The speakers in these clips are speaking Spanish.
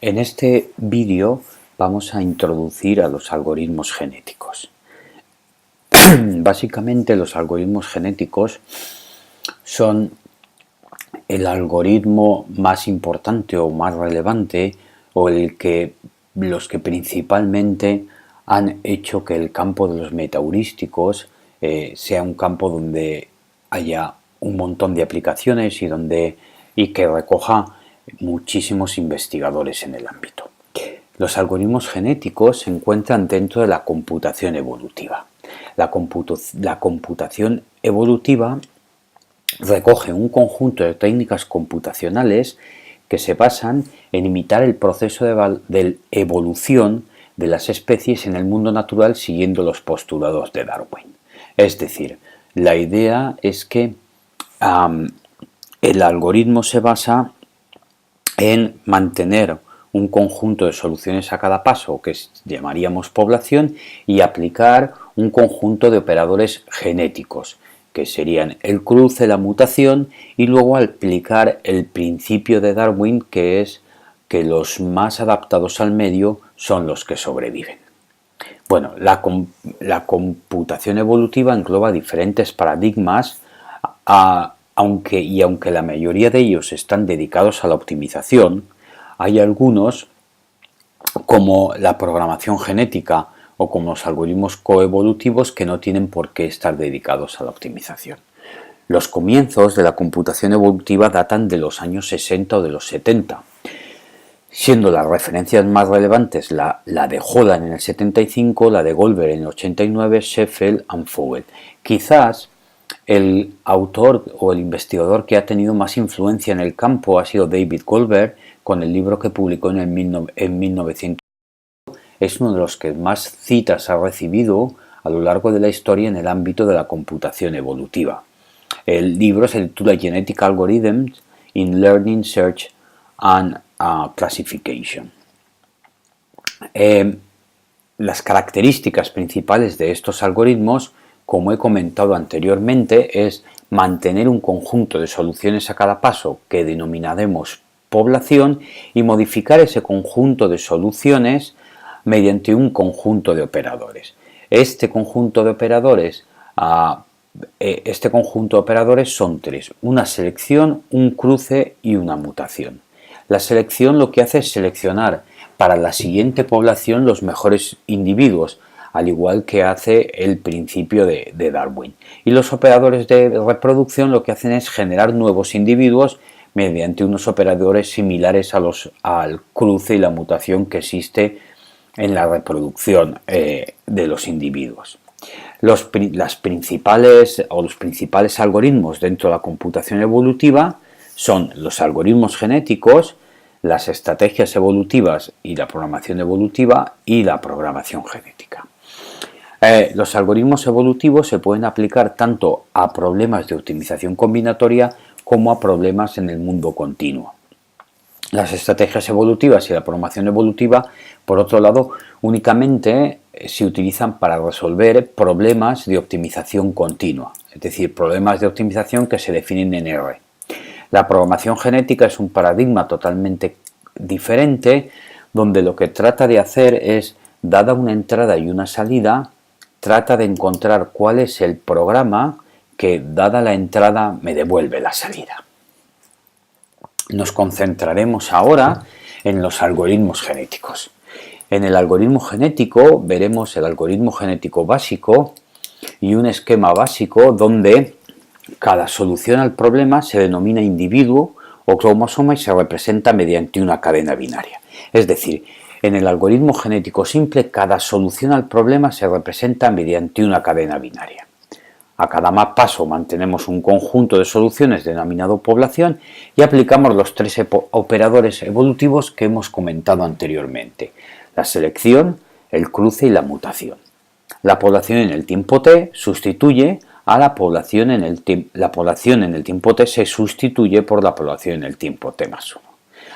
En este vídeo vamos a introducir a los algoritmos genéticos. Básicamente los algoritmos genéticos son el algoritmo más importante o más relevante o los que principalmente han hecho que el campo de los metaheurísticos sea un campo donde haya un montón de aplicaciones y que recoja muchísimos investigadores en el ámbito. Los algoritmos genéticos se encuentran dentro de la computación evolutiva. La computación evolutiva recoge un conjunto de técnicas computacionales que se basan en imitar el proceso de evolución de las especies en el mundo natural siguiendo los postulados de Darwin. Es decir, la idea es que el algoritmo se basa en mantener un conjunto de soluciones a cada paso, que llamaríamos población, y aplicar un conjunto de operadores genéticos, que serían el cruce, la mutación, y luego aplicar el principio de Darwin, que es que los más adaptados al medio son los que sobreviven. Bueno, la computación evolutiva engloba diferentes paradigmas, aunque la mayoría de ellos están dedicados a la optimización, hay algunos, como la programación genética o como los algoritmos coevolutivos, que no tienen por qué estar dedicados a la optimización. Los comienzos de la computación evolutiva datan de los años 60 o de los 70, siendo las referencias más relevantes la de Holland en el 75, la de Goldberg en el 89, Sheffield y Fowler. Quizás el autor o el investigador que ha tenido más influencia en el campo ha sido David Goldberg, con el libro que publicó en 1900. Es uno de los que más citas ha recibido a lo largo de la historia en el ámbito de la computación evolutiva. El libro se titula Genetic Algorithms in Learning, Search and Classification. Las características principales de estos algoritmos, como he comentado anteriormente, es mantener un conjunto de soluciones a cada paso que denominaremos población y modificar ese conjunto de soluciones mediante un conjunto de operadores. Este conjunto de operadores son tres: una selección, un cruce y una mutación. La selección lo que hace es seleccionar para la siguiente población los mejores individuos, al igual que hace el principio de Darwin. Y los operadores de reproducción lo que hacen es generar nuevos individuos mediante unos operadores similares al cruce y la mutación que existe en la reproducción de los individuos. Los principales algoritmos dentro de la computación evolutiva son los algoritmos genéticos, las estrategias evolutivas y la programación evolutiva y la programación genética. Los algoritmos evolutivos se pueden aplicar tanto a problemas de optimización combinatoria como a problemas en el mundo continuo. Las estrategias evolutivas y la programación evolutiva, por otro lado, únicamente se utilizan para resolver problemas de optimización continua, es decir, problemas de optimización que se definen en R. La programación genética es un paradigma totalmente diferente, donde lo que trata de hacer es, dada una entrada y una salida, trata de encontrar cuál es el programa que, dada la entrada, me devuelve la salida. Nos concentraremos ahora en los algoritmos genéticos. En el algoritmo genético veremos el algoritmo genético básico y un esquema básico donde cada solución al problema se denomina individuo o cromosoma y se representa mediante una cadena binaria. Es decir, en el algoritmo genético simple, cada solución al problema se representa mediante una cadena binaria. A cada paso mantenemos un conjunto de soluciones denominado población y aplicamos los tres operadores evolutivos que hemos comentado anteriormente: la selección, el cruce y la mutación. La población en el tiempo t sustituye a la población en el tiempo t se sustituye por la población en el tiempo t más 1.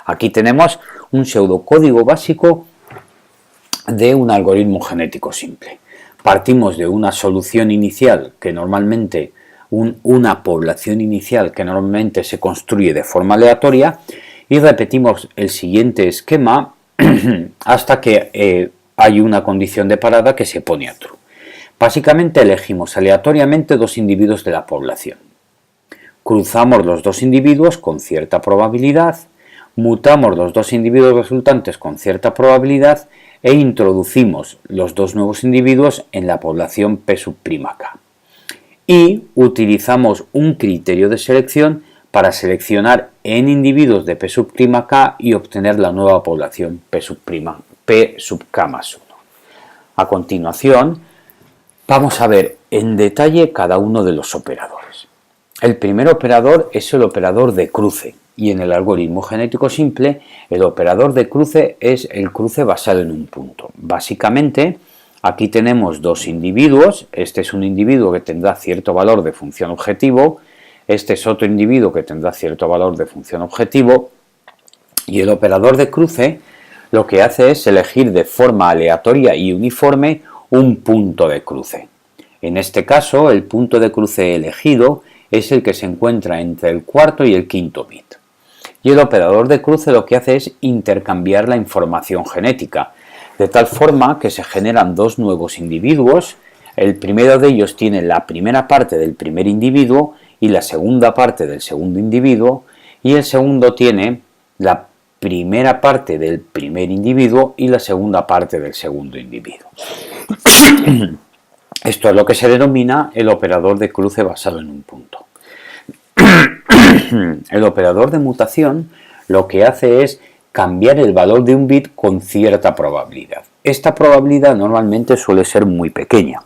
Aquí tenemos un pseudocódigo básico de un algoritmo genético simple. Partimos de una solución inicial que una población inicial que normalmente se construye de forma aleatoria, y repetimos el siguiente esquema hasta que hay una condición de parada que se pone a true. Básicamente elegimos aleatoriamente dos individuos de la población. Cruzamos los dos individuos con cierta probabilidad, mutamos los dos individuos resultantes con cierta probabilidad e introducimos los dos nuevos individuos en la población P'(k). Y utilizamos un criterio de selección para seleccionar n individuos de P'(k) y obtener la nueva población P'(k) más 1. A continuación, vamos a ver en detalle cada uno de los operadores. El primer operador es el operador de cruce, y en el algoritmo genético simple el operador de cruce es el cruce basado en un punto. Básicamente, aquí tenemos dos individuos, este es un individuo que tendrá cierto valor de función objetivo, este es otro individuo que tendrá cierto valor de función objetivo, y el operador de cruce lo que hace es elegir de forma aleatoria y uniforme un punto de cruce. En este caso, el punto de cruce elegido es el que se encuentra entre el cuarto y el quinto bit. Y el operador de cruce lo que hace es intercambiar la información genética, de tal forma que se generan dos nuevos individuos. El primero de ellos tiene la primera parte del primer individuo y la segunda parte del segundo individuo, y el segundo tiene la primera parte del primer individuo y la segunda parte del segundo individuo. Esto es lo que se denomina el operador de cruce basado en un punto. El operador de mutación lo que hace es cambiar el valor de un bit con cierta probabilidad. Esta probabilidad normalmente suele ser muy pequeña,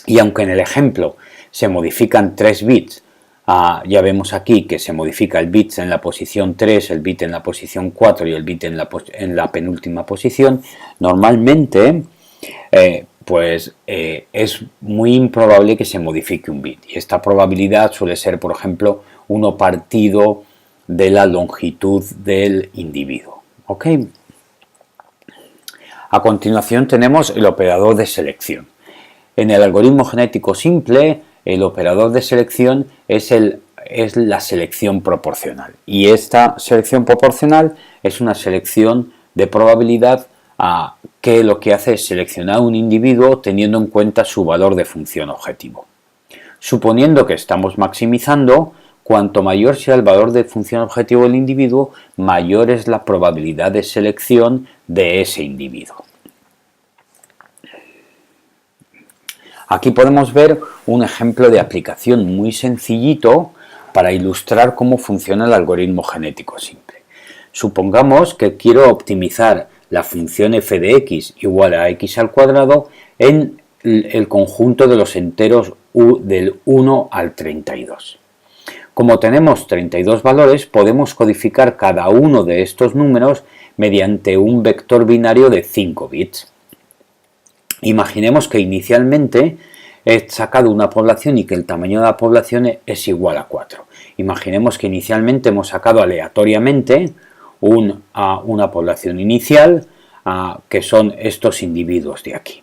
y aunque en el ejemplo se modifican 3 bits, ya vemos aquí que se modifica el bit en la posición 3, el bit en la posición 4 y el bit en la penúltima posición, normalmente es muy improbable que se modifique un bit, y esta probabilidad suele ser, por ejemplo, 1 partido de la longitud del individuo. ¿Ok? A continuación tenemos el operador de selección. En el algoritmo genético simple, el operador de selección es la selección proporcional, y esta selección proporcional es una selección de probabilidad que lo que hace es seleccionar un individuo teniendo en cuenta su valor de función objetivo. Suponiendo que estamos maximizando, cuanto mayor sea el valor de función objetivo del individuo, mayor es la probabilidad de selección de ese individuo. Aquí podemos ver un ejemplo de aplicación muy sencillito para ilustrar cómo funciona el algoritmo genético simple. Supongamos que quiero optimizar la función f de x igual a x al cuadrado en el conjunto de los enteros del 1 al 32. Como tenemos 32 valores, podemos codificar cada uno de estos números mediante un vector binario de 5 bits. Imaginemos que inicialmente he sacado una población y que el tamaño de la población es igual a 4. Imaginemos que inicialmente hemos sacado aleatoriamente una población inicial, que son estos individuos de aquí.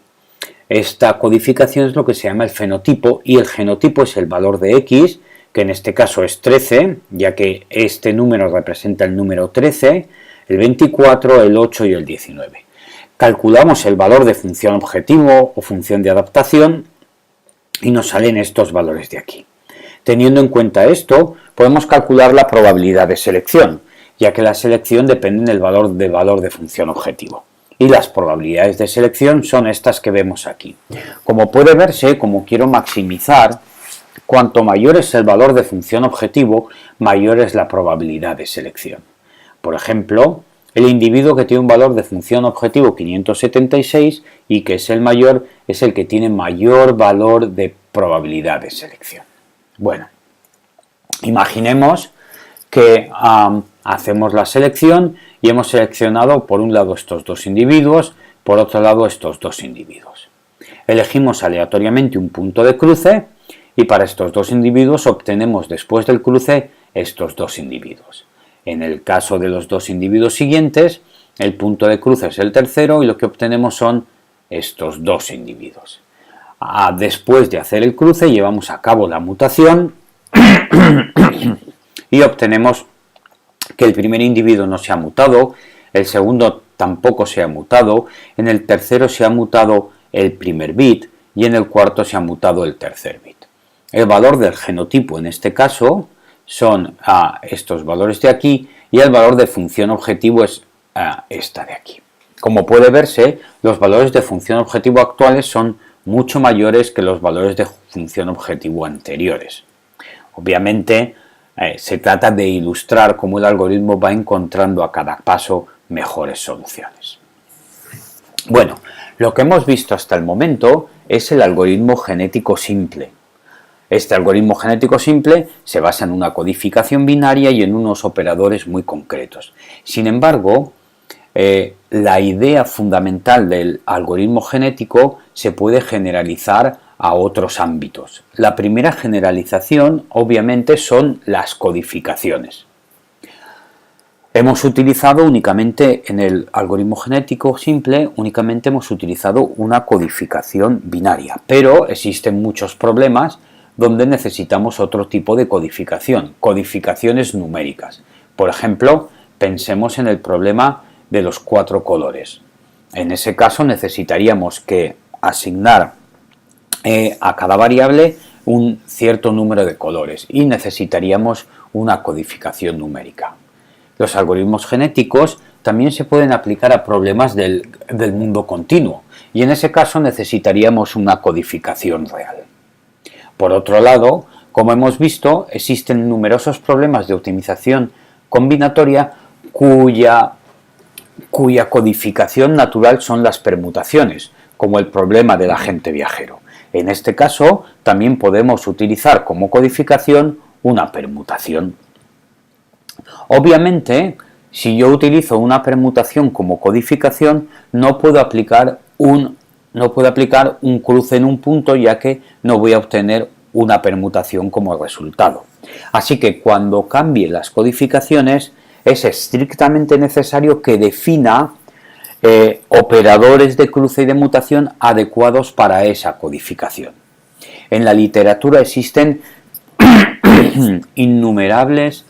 Esta codificación es lo que se llama el fenotipo, y el genotipo es el valor de x, que en este caso es 13, ya que este número representa el número 13, el 24, el 8 y el 19. Calculamos el valor de función objetivo o función de adaptación y nos salen estos valores de aquí. Teniendo en cuenta esto, podemos calcular la probabilidad de selección, ya que la selección depende del valor de función objetivo. Y las probabilidades de selección son estas que vemos aquí. Como puede verse, como quiero maximizar, cuanto mayor es el valor de función objetivo, mayor es la probabilidad de selección. Por ejemplo, el individuo que tiene un valor de función objetivo 576 y que es el mayor, es el que tiene mayor valor de probabilidad de selección. Bueno, imaginemos que hacemos la selección y hemos seleccionado por un lado estos dos individuos, por otro lado estos dos individuos. Elegimos aleatoriamente un punto de cruce y para estos dos individuos obtenemos después del cruce estos dos individuos. En el caso de los dos individuos siguientes, el punto de cruce es el tercero y lo que obtenemos son estos dos individuos. Después de hacer el cruce llevamos a cabo la mutación y obtenemos que el primer individuo no se ha mutado, el segundo tampoco se ha mutado, en el tercero se ha mutado el primer bit y en el cuarto se ha mutado el tercer bit. El valor del genotipo en este caso son estos valores de aquí y el valor de función objetivo es esta de aquí. Como puede verse, los valores de función objetivo actuales son mucho mayores que los valores de función objetivo anteriores. Obviamente, se trata de ilustrar cómo el algoritmo va encontrando a cada paso mejores soluciones. Bueno, lo que hemos visto hasta el momento es el algoritmo genético simple. Este algoritmo genético simple se basa en una codificación binaria y en unos operadores muy concretos. Sin embargo, la idea fundamental del algoritmo genético se puede generalizar a otros ámbitos. La primera generalización, obviamente, son las codificaciones. Hemos utilizado únicamente en el algoritmo genético simple, únicamente hemos utilizado una codificación binaria, pero existen muchos problemas donde necesitamos otro tipo de codificación, codificaciones numéricas. Por ejemplo, pensemos en el problema de los 4 colores. En ese caso necesitaríamos que asignar a cada variable un cierto número de colores y necesitaríamos una codificación numérica. Los algoritmos genéticos también se pueden aplicar a problemas del mundo continuo y en ese caso necesitaríamos una codificación real. Por otro lado, como hemos visto, existen numerosos problemas de optimización combinatoria cuya codificación natural son las permutaciones, como el problema del agente viajero. En este caso, también podemos utilizar como codificación una permutación. Obviamente, si yo utilizo una permutación como codificación, no puedo aplicar un cruce en un punto, ya que no voy a obtener una permutación como resultado. Así que cuando cambie las codificaciones, es estrictamente necesario que defina operadores de cruce y de mutación adecuados para esa codificación. En la literatura existen innumerables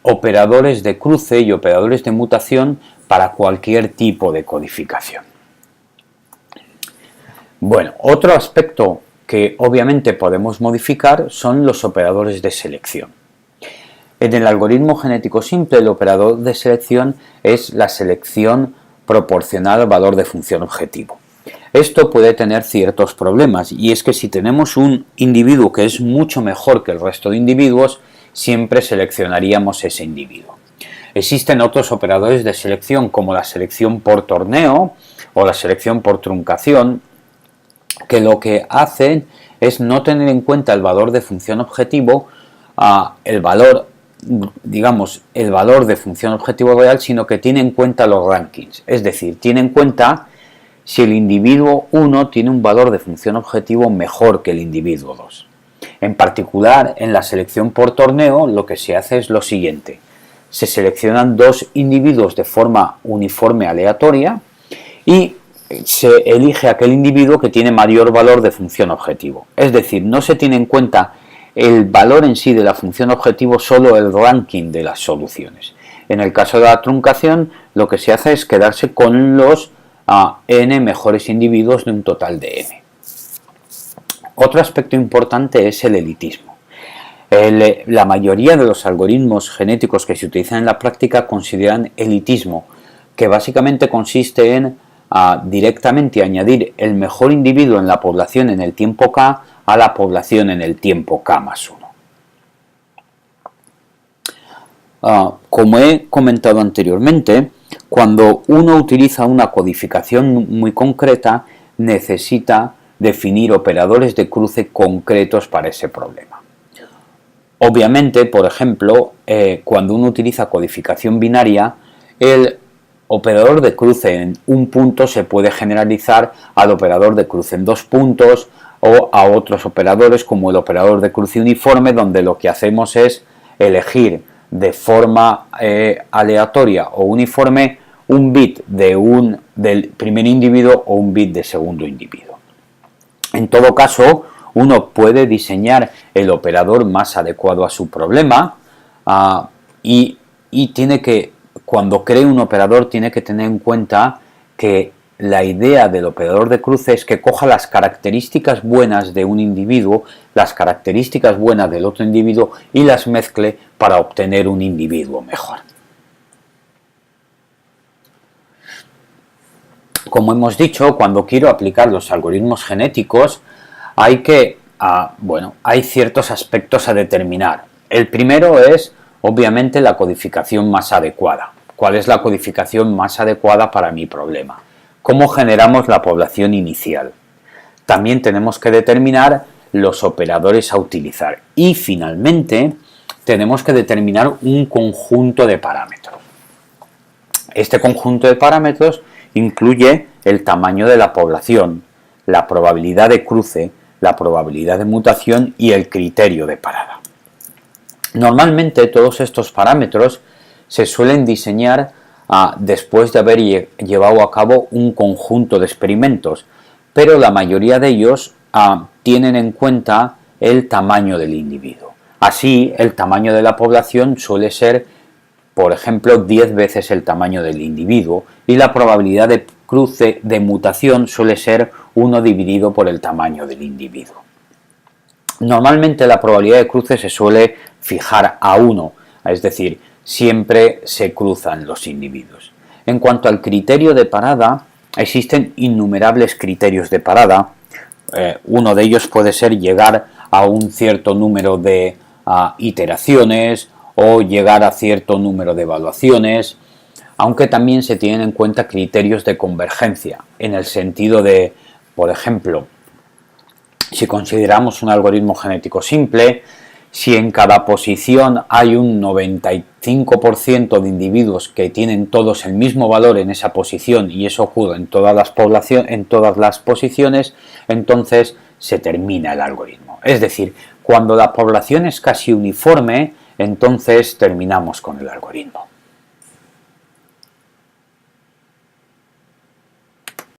operadores de cruce y operadores de mutación para cualquier tipo de codificación. Bueno, otro aspecto que obviamente podemos modificar son los operadores de selección. En el algoritmo genético simple, el operador de selección es la selección proporcional al valor de función objetivo. Esto puede tener ciertos problemas, y es que si tenemos un individuo que es mucho mejor que el resto de individuos, siempre seleccionaríamos ese individuo. Existen otros operadores de selección como la selección por torneo o la selección por truncación, que lo que hacen es no tener en cuenta el valor de función objetivo, el valor de función objetivo real, sino que tiene en cuenta los rankings, es decir, tiene en cuenta si el individuo 1 tiene un valor de función objetivo mejor que el individuo 2. En particular, en la selección por torneo, lo que se hace es lo siguiente: se seleccionan 2 individuos de forma uniforme aleatoria y se elige aquel individuo que tiene mayor valor de función objetivo. Es decir, no se tiene en cuenta el valor en sí de la función objetivo, solo el ranking de las soluciones. En el caso de la truncación, lo que se hace es quedarse con los n mejores individuos de un total de n. Otro aspecto importante es el elitismo. La mayoría de los algoritmos genéticos que se utilizan en la práctica consideran elitismo, que básicamente consiste en directamente añadir el mejor individuo en la población en el tiempo k a la población en el tiempo k más 1. Como he comentado anteriormente, cuando uno utiliza una codificación muy concreta, necesita definir operadores de cruce concretos para ese problema. Obviamente, por ejemplo, cuando uno utiliza codificación binaria, el operador de cruce en un punto se puede generalizar al operador de cruce en 2 puntos o a otros operadores como el operador de cruce uniforme, donde lo que hacemos es elegir de forma aleatoria o uniforme un bit del primer individuo o un bit del segundo individuo. En todo caso, uno puede diseñar el operador más adecuado a su problema y y cuando cree un operador, tiene que tener en cuenta que la idea del operador de cruce es que coja las características buenas de un individuo, las características buenas del otro individuo y las mezcle para obtener un individuo mejor. Como hemos dicho, cuando quiero aplicar los algoritmos genéticos hay ciertos aspectos a determinar. El primero es, obviamente, la codificación más adecuada. ¿Cuál es la codificación más adecuada para mi problema? ¿Cómo generamos la población inicial? También tenemos que determinar los operadores a utilizar. Y finalmente, tenemos que determinar un conjunto de parámetros. Este conjunto de parámetros incluye el tamaño de la población, la probabilidad de cruce, la probabilidad de mutación y el criterio de parada. Normalmente todos estos parámetros se suelen diseñar después de haber llevado a cabo un conjunto de experimentos, pero la mayoría de ellos tienen en cuenta el tamaño del individuo. Así, el tamaño de la población suele ser, por ejemplo, 10 veces el tamaño del individuo, y la probabilidad de cruce de mutación suele ser 1 dividido por el tamaño del individuo. Normalmente la probabilidad de cruce se suele fijar a 1, es decir, siempre se cruzan los individuos. En cuanto al criterio de parada, existen innumerables criterios de parada. Uno de ellos puede ser llegar a un cierto número de iteraciones o llegar a cierto número de evaluaciones, aunque también se tienen en cuenta criterios de convergencia, en el sentido de, por ejemplo, si consideramos un algoritmo genético simple, si en cada posición hay un 95% de individuos que tienen todos el mismo valor en esa posición y eso ocurre en todas las posiciones, entonces se termina el algoritmo. Es decir, cuando la población es casi uniforme, entonces terminamos con el algoritmo.